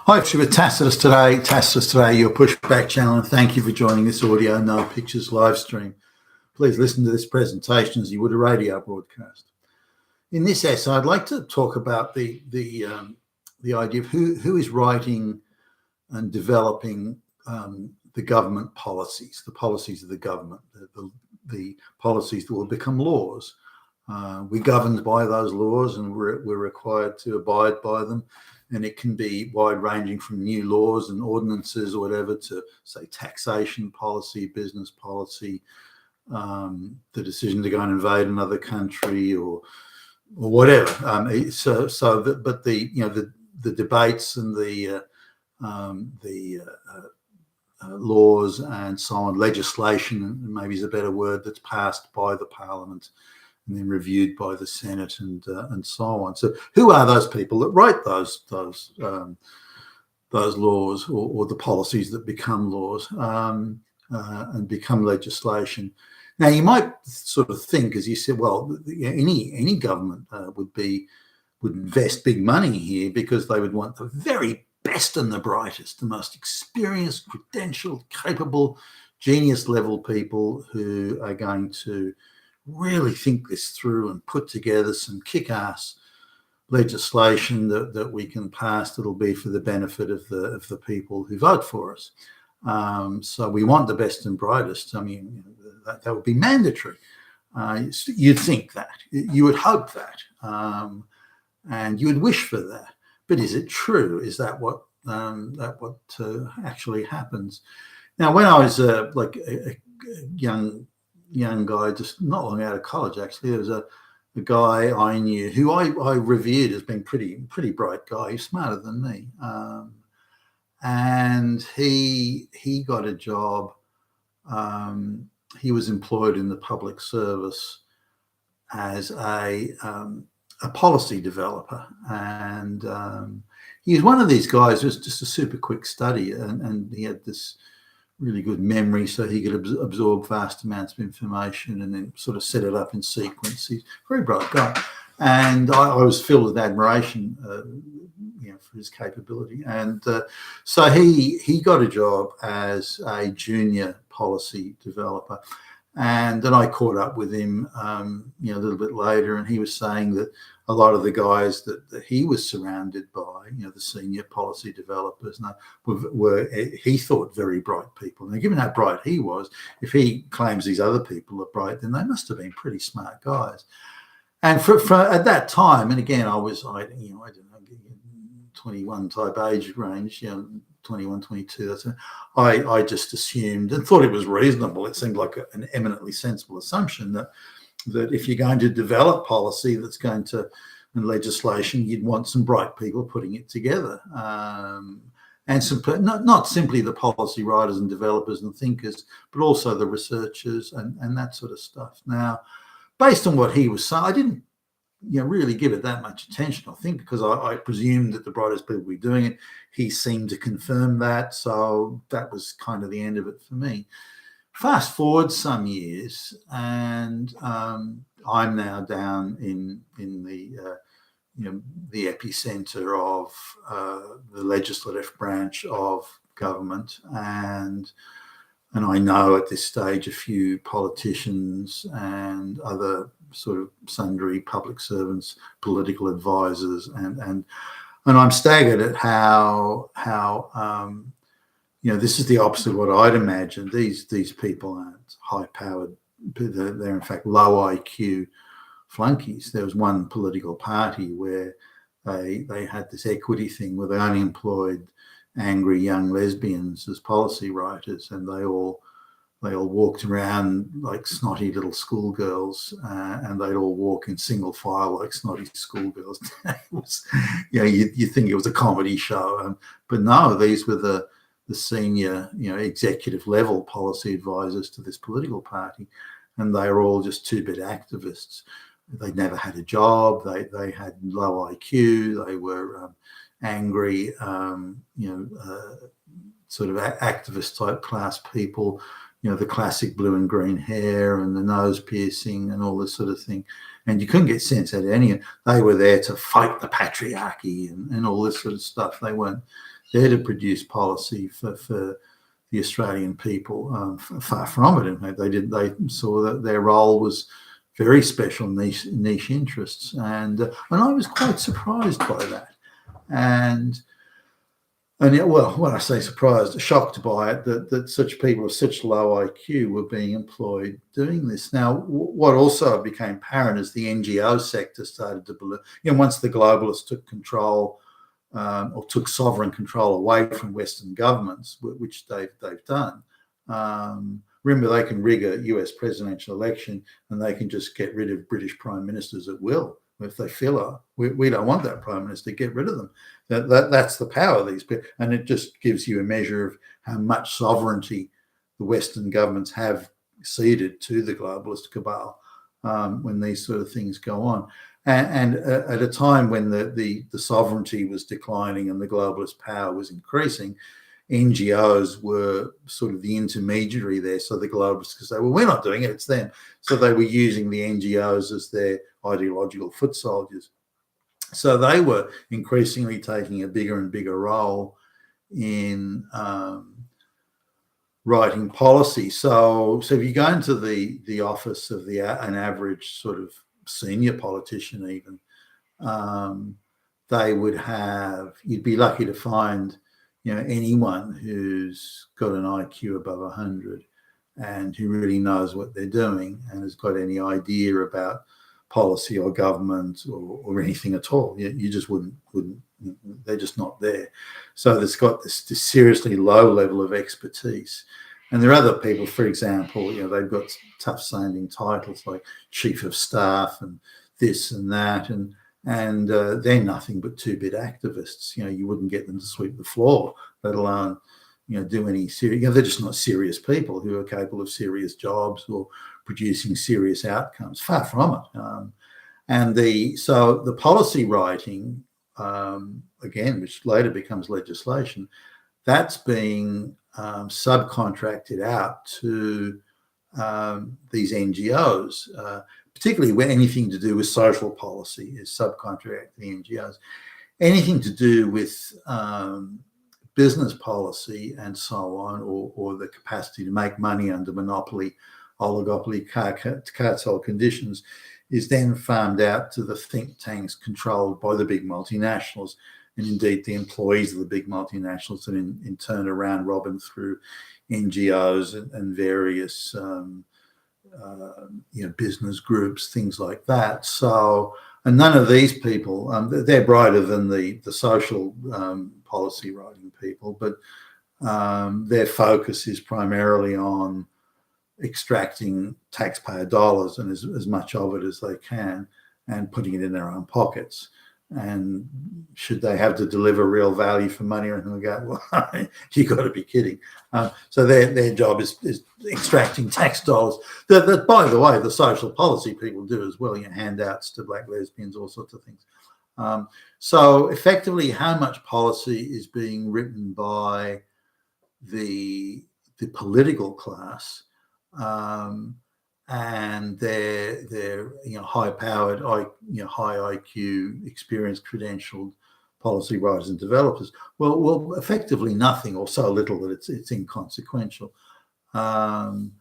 Hi, if you were Tacitus today, your pushback channel, and thank you for joining this audio no pictures live stream. Please listen to this presentation as you would a radio broadcast. In this essay, I'd like to talk about the idea of who is writing and developing the government policies, the policies of the government, the policies that will become laws. We're governed by those laws, and we're required to abide by them. And it can be wide-ranging from new laws and ordinances or whatever to, say, taxation policy, business policy, the decision to go and invade another country or whatever. But the debates and the laws and so on, legislation maybe is a better word, that's passed by the Parliament and then reviewed by the Senate and so on. So, who are those people that write those laws or the policies that become laws and become legislation? Now, you might sort of think, as you said, well, any government would invest big money here because they would want the very best and the brightest, the most experienced, credentialed, capable, genius-level people who are going to really think this through and put together some kick-ass legislation that we can pass that'll be for the benefit of the people who vote for us. So we want the best and brightest. I mean, that would be mandatory. You'd think that. You would hope that. And you would wish for that. But is it true? Is that what actually happens? Now, when I was like a young guy, just not long out of college, actually, there was a guy I knew who I revered as being pretty bright guy. He's smarter than me, and he got a job. He was employed in the public service as a policy developer, and he was one of these guys who was just a super quick study, and he had this really good memory, so he could absorb vast amounts of information and then sort of set it up in sequence. He's a very bright guy, and I was filled with admiration, for his capability. And so he got a job as a junior policy developer, and then I caught up with him, a little bit later, and he was saying that a lot of the guys that he was surrounded by, the senior policy developers, were he thought very bright people. Now, given how bright he was, if he claims these other people are bright, then they must have been pretty smart guys. And for at that time, and again, I don't know, 21 type age range, 21, 22. I just assumed and thought it was reasonable. It seemed like an eminently sensible assumption that if you're going to develop policy that's going to, and legislation, you'd want some bright people putting it together, and some not simply the policy writers and developers and thinkers, but also the researchers and that sort of stuff. Now, based on what he was saying, I didn't really give it that much attention, I think, because I presumed that the brightest people would be doing it. He seemed to confirm that, so that was kind of the end of it for me. Fast forward some years, and I'm now down in the epicenter of the legislative branch of government, and I know at this stage a few politicians and other sort of sundry public servants, political advisors, and I'm staggered at how this is the opposite of what I'd imagined. These people aren't high-powered. They're in fact low IQ flunkies. There was one political party where they had this equity thing where they only employed angry young lesbians as policy writers, and they all walked around like snotty little schoolgirls, and they'd all walk in single file like snotty schoolgirls. It was, you think it was a comedy show, but no, these were the senior, executive level policy advisors to this political party, and they were all just two-bit activists. They never had a job. They had low IQ. They were angry, sort of activist type class people the classic blue and green hair and the nose piercing and all this sort of thing. And you couldn't get sense out of any of it. They were there to fight the patriarchy and all this sort of stuff. They weren't there to produce policy for the Australian people. Far from it. In fact, they saw that their role was very special niche interests, and I was quite surprised by that. And well, when I say surprised, shocked by it that such people of such low IQ were being employed doing this. Now, what also became apparent is the NGO sector started to believe, once the globalists took control or took sovereign control away from Western governments, which they've done. Remember, they can rig a US presidential election and they can just get rid of British prime ministers at will. If they feel we don't want that prime minister, get rid of them. That's the power of these people. And it just gives you a measure of how much sovereignty the Western governments have ceded to the globalist cabal when these sort of things go on. And at a time when the sovereignty was declining and the globalist power was increasing, NGOs were sort of the intermediary there. So the globalists could say, well, we're not doing it, it's them. So they were using the NGOs as their ideological foot soldiers. So they were increasingly taking a bigger and bigger role in writing policy. So if you go into the office of an average sort of senior politician even, they would have, you'd be lucky to find anyone who's got an IQ above 100 and who really knows what they're doing and has got any idea about policy or government or anything at all. You just wouldn't, they're just not there. So there's got this seriously low level of expertise. And there are other people, for example, they've got tough sounding titles like chief of staff and this and that, and they're nothing but two-bit activists. You wouldn't get them to sweep the floor, let alone do any serious. They're just not serious people who are capable of serious jobs or producing serious outcomes. Far from it. So the policy writing, again, which later becomes legislation, that's being subcontracted out to these NGOs. Particularly where anything to do with social policy is subcontracted to the NGOs. Anything to do with business policy and so on, or the capacity to make money under monopoly, oligopoly, cartel conditions, is then farmed out to the think tanks controlled by the big multinationals, and indeed the employees of the big multinationals, and in turn around robin through NGOs and various business groups, things like that. So, and none of these people, they're brighter than the social policy writing people, but their focus is primarily on extracting taxpayer dollars and as much of it as they can and putting it in their own pockets. And should they have to deliver real value for money or anything like that, well, you got to be kidding. So their job is extracting tax dollars. That, by the way, the social policy people do as well. Handouts to black lesbians, all sorts of things. So effectively, how much policy is being written by the political class and their high-powered, high IQ, experienced, credentialed policy writers and developers? Well, effectively nothing, or so little that it's inconsequential. And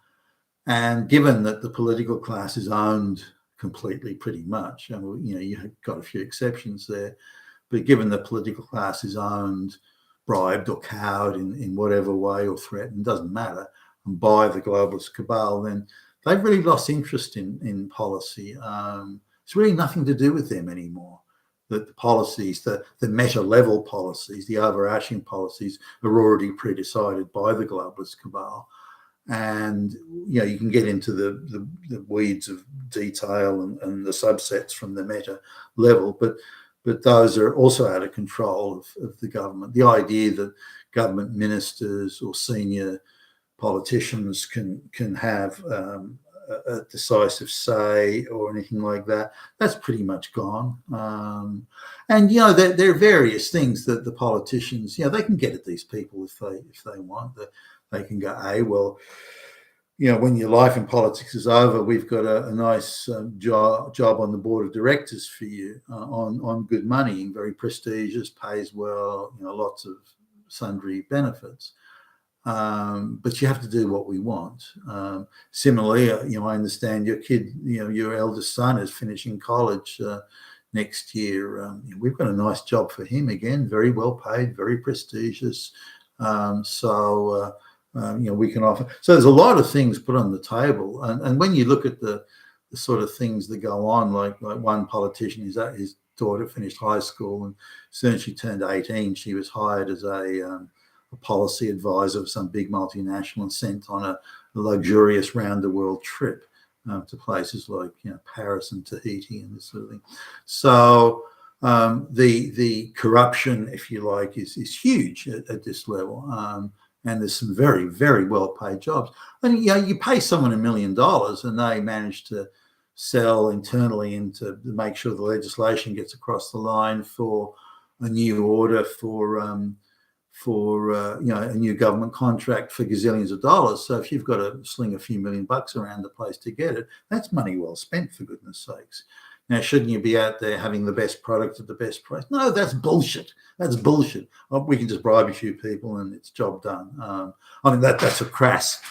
given that the political class is owned completely, pretty much, and you've got a few exceptions there, but given the political class is owned, bribed or cowed in whatever way or threatened, doesn't matter, and by the globalist cabal, then they've really lost interest in policy. It's really nothing to do with them anymore. That the policies, the meta level policies, the overarching policies are already pre-decided by the globalist cabal. And you can get into the weeds of detail and the subsets from the meta level, but those are also out of control of the government. The idea that government ministers or senior politicians can have a decisive say or anything like that, that's pretty much gone. And there are various things that the politicians, they can get at these people if they want. They can go, well, when your life in politics is over, we've got a nice job on the board of directors for you on good money, very prestigious, pays well, lots of sundry benefits. But you have to do what we want. Similarly, I understand your kid, your eldest son is finishing college next year. We've got a nice job for him again, very well paid, very prestigious. We can offer. So there's a lot of things put on the table, and when you look at the sort of things that go on, like one politician, his daughter finished high school, and as soon as she turned 18, she was hired as a policy advisor of some big multinational and sent on a luxurious round the world trip to places like Paris and Tahiti and this sort of thing. So the corruption, if you like, is huge at this level. And there's some very, very well-paid jobs. And you pay someone $1 million, and they manage to sell internally to make sure the legislation gets across the line for a new order for a new government contract for gazillions of dollars. So if you've got to sling a few $1 million around the place to get it, that's money well spent, for goodness sakes. Now, shouldn't you be out there having the best product at the best price? No, that's bullshit. That's bullshit. We can just bribe a few people and it's job done. That's a crass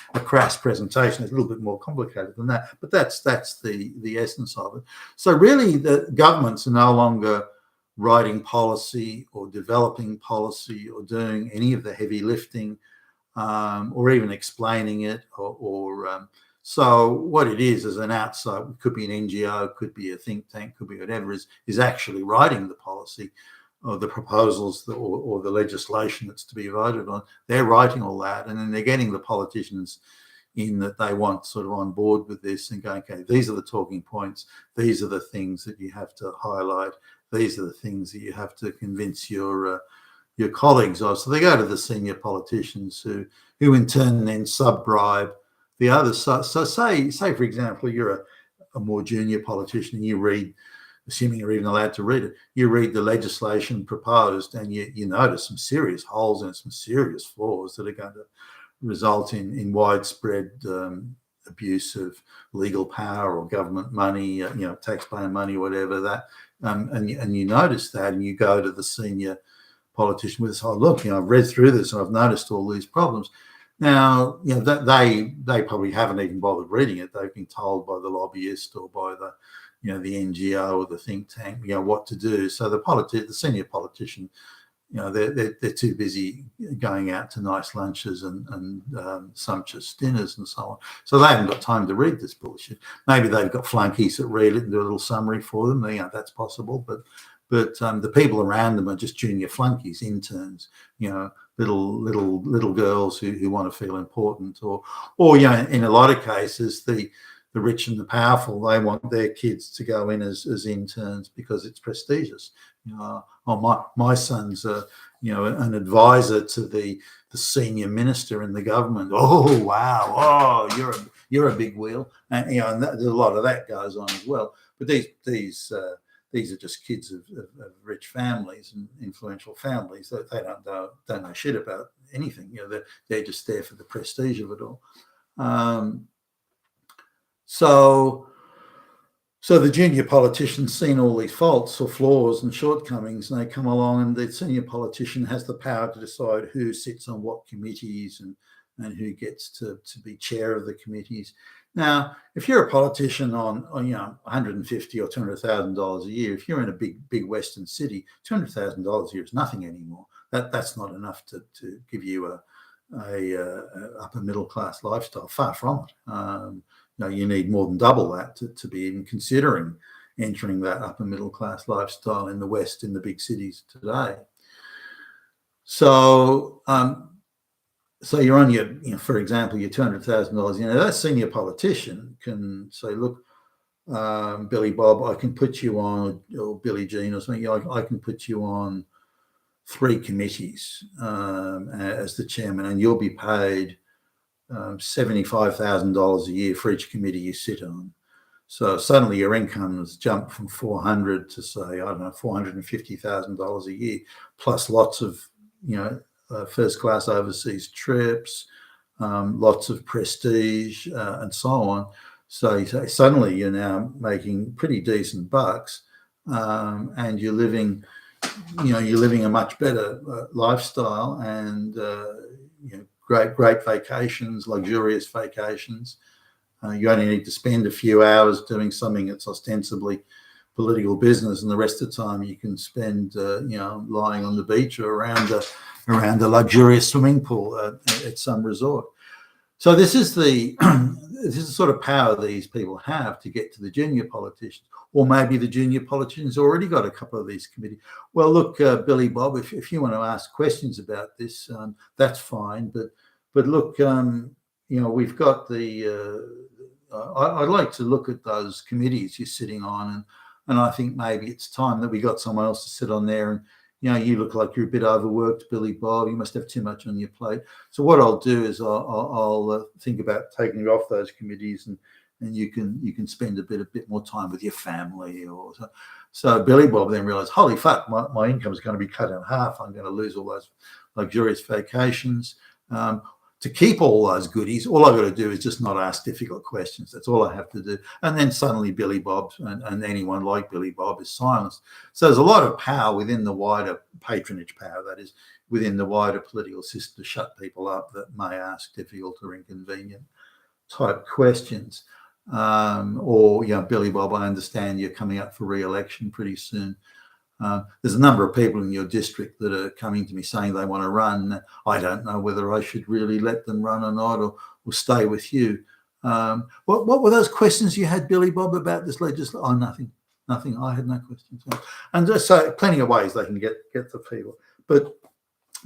presentation. It's a little bit more complicated than that, but that's the essence of it. So really, the governments are no longer writing policy or developing policy or doing any of the heavy lifting or even explaining it so what it is an outside, it could be an NGO, could be a think tank, could be whatever, is actually writing the policy or the proposals or the legislation that's to be voted on. They're writing all that, and then they're getting the politicians in that they want sort of on board with this and going, okay, these are the talking points. These are the things that you have to highlight. These are the things that you have to convince your colleagues of. So they go to the senior politicians who in turn then sub-bribe the others. So say for example, you're a more junior politician and you read, assuming you're even allowed to read it, you read the legislation proposed and you notice some serious holes and some serious flaws that are going to result in widespread abuse of legal power or government money, taxpayer money, whatever that, and you notice that, and you go to the senior politician with this, look, I've read through this and I've noticed all these problems. Now, that they probably haven't even bothered reading it. They've been told by the lobbyist or by the NGO or the think tank, what to do. So the senior politician, they're too busy going out to nice lunches and sumptuous dinners and so on. So they haven't got time to read this bullshit. Maybe they've got flunkies that read it and do a little summary for them. That's possible, but the people around them are just junior flunkies, interns, little girls who want to feel important, or in a lot of cases the rich and the powerful, they want their kids to go in as interns because it's prestigious. My son's an advisor to the senior minister in the government. Oh wow! Oh, you're a big wheel, and and there's a lot of that goes on as well. But these are just kids of rich families and influential families that they don't know shit about anything. They're just there for the prestige of it all. So the junior politician's seen all these faults or flaws and shortcomings, and they come along, and the senior politician has the power to decide who sits on what committees and who gets to be chair of the committees. Now, if you're a politician on $150,000 or $200,000 a year, if you're in a big Western city, $200,000 a year is nothing anymore. That's not enough to give you a upper middle class lifestyle. Far from it. You need more than double that to be even considering entering that upper middle class lifestyle in the West, in the big cities today. So you're on for example, your $200,000. That senior politician can say, look, Billy Bob, I can put you on, or Billy Jean or something. I can put you on 3 committees as the chairman, and you'll be paid $75,000 a year for each committee you sit on. So suddenly your income has jumped from $400,000 to say, I don't know, $450,000 a year, plus lots of first class overseas trips, lots of prestige, and so on. So suddenly you're now making pretty decent bucks, and you're living a much better lifestyle, and great vacations, luxurious vacations. You only need to spend a few hours doing something that's ostensibly political business, and the rest of the time you can spend, lying on the beach or around a luxurious swimming pool at some resort. So this is the sort of power these people have to get to the junior politicians, or maybe the junior politicians already got a couple of these committees. Well, look, Billy Bob, if you want to ask questions about this, that's fine. But look, we've got the. I'd like to look at those committees you're sitting on, and I think maybe it's time that we got someone else to sit on there. And you look like you're a bit overworked, Billy Bob. You must have too much on your plate. So what I'll do is I'll think about taking you off those committees, and you can spend a bit more time with your family or so. So Billy Bob then realized, holy fuck, my income is going to be cut in half. I'm going to lose all those luxurious vacations. To keep all those goodies, all I've got to do is just not ask difficult questions. That's all I have to do. And then suddenly Billy Bob and anyone like Billy Bob is silenced. So there's a lot of power within the wider patronage power, that is, within the wider political system, to shut people up that may ask difficult or inconvenient type questions. Billy Bob, I understand you're coming up for re-election pretty soon. There's a number of people in your district that are coming to me saying they want to run. I don't know whether I should really let them run or not, or stay with you. What were those questions you had, Billy Bob, about this legislation? Oh, nothing. I had no questions. And just so plenty of ways they can get to people. But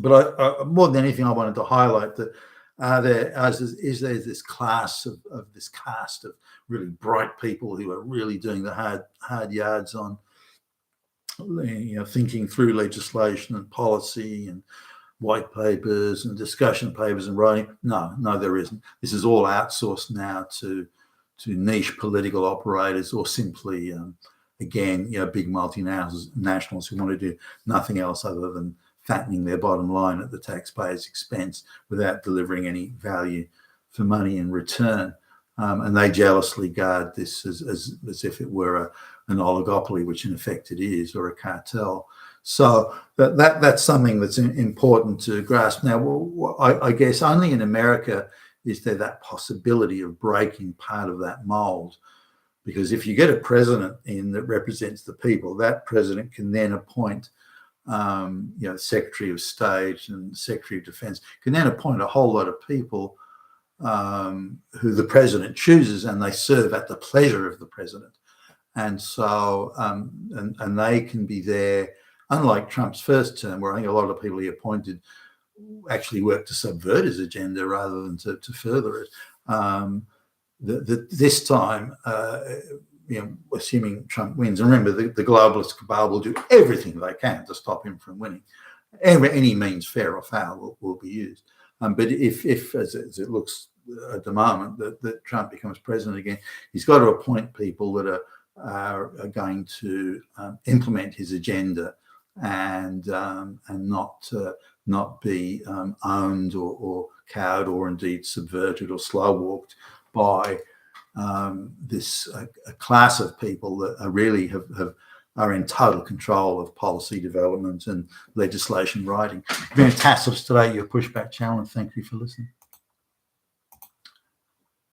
I, more than anything, I wanted to highlight that there's this class of this cast of really bright people who are really doing the hard yards on thinking through legislation and policy and white papers and discussion papers and writing. No, there isn't. This is all outsourced now to niche political operators, or simply, big multinationals who want to do nothing else other than fattening their bottom line at the taxpayer's expense without delivering any value for money in return. And they jealously guard this as if it were an oligopoly, which in effect it is, or a cartel. So that's something that's important to grasp. Now, I guess only in America is there that possibility of breaking part of that mold, because if you get a president in that represents the people, that president can then appoint, Secretary of State and Secretary of Defense, can then appoint a whole lot of people who the president chooses, and they serve at the pleasure of the president. And so, and they can be there, unlike Trump's first term, where I think a lot of people he appointed actually worked to subvert his agenda rather than to further it. This time, assuming Trump wins, and remember, the globalist cabal will do everything they can to stop him from winning. Any means, fair or foul, will be used. But if as it looks at the moment, that Trump becomes president again, he's got to appoint people that are going to implement his agenda and not be owned or cowed or indeed subverted or slow walked by this class of people that are really are in total control of policy development and legislation writing. If you're in Tassos today, your Pushback Challenge. Thank you for listening.